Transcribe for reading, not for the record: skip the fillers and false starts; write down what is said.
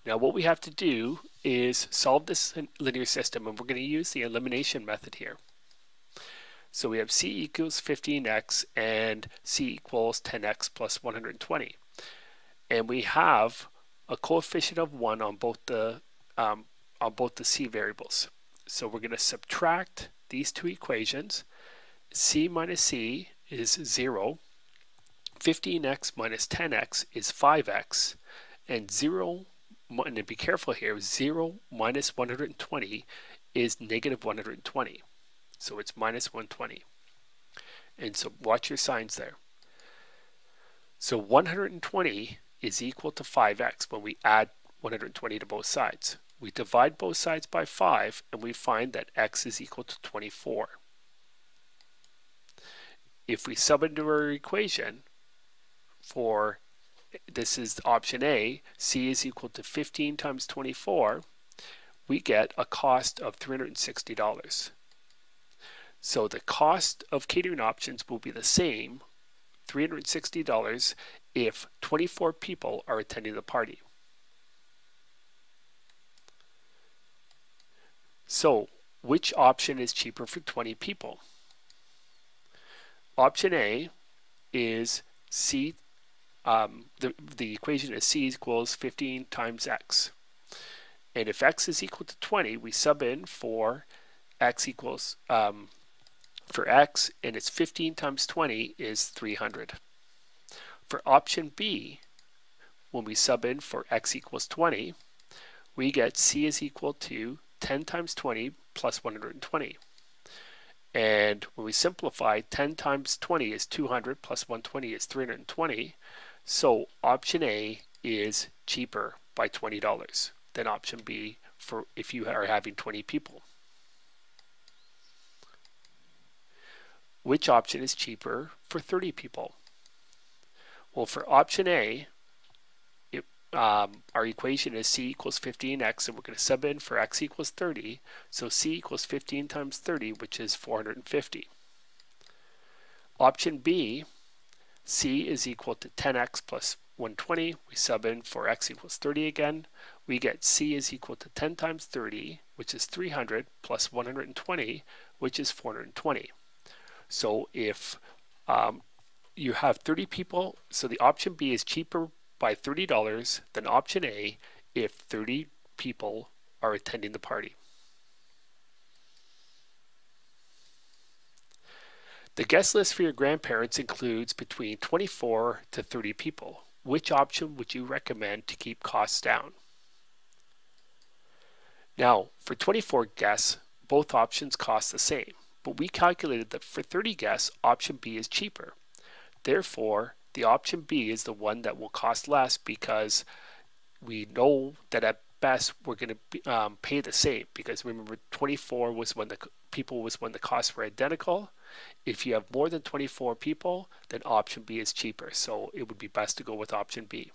Now what we have to do is solve this linear system, and we're going to use the elimination method here. So we have c equals 15x and c equals 10x plus 120. And we have a coefficient of 1 on both the c variables. So we're going to subtract these two equations. C minus c is 0. 15x minus 10x is 5x. And 0, and be careful here, 0 minus 120 is negative 120. So it's minus 120. And so watch your signs there. So 120 is equal to 5x when we add 120 to both sides. We divide both sides by 5 and we find that x is equal to 24. If we sub into our equation for, this is option A, c is equal to 15 times 24, we get a cost of $360. So the cost of catering options will be the same, $360, if 24 people are attending the party. So which option is cheaper for 20 people? Option A is c, the equation is c equals 15 times x. And if x is equal to 20, we sub in for x equals, for x, and it's 15 times 20 is 300. For option B, when we sub in for x equals 20, we get c is equal to 10 times 20 plus 120. And when we simplify, 10 times 20 is 200 plus 120 is 320. So option A is cheaper by $20 than option B for if you are having 20 people. Which option is cheaper for 30 people? Well, for option A, our equation is c equals 15x, and we're going to sub in for x equals 30. So c equals 15 times 30, which is 450. Option B, c is equal to 10x plus 120. We sub in for x equals 30 again. We get c is equal to 10 times 30, which is 300, plus 120, which is 420. So if you have 30 people, so the option B is cheaper by $30 than option A if 30 people are attending the party. The guest list for your grandparents includes between 24 to 30 people. Which option would you recommend to keep costs down? Now, for 24 guests, both options cost the same, but we calculated that for 30 guests, option B is cheaper. Therefore, the option B is the one that will cost less because we know that at best we're going to pay the same, because remember 24 was when the costs were identical. If you have more than 24 people, then option B is cheaper, so it would be best to go with option B.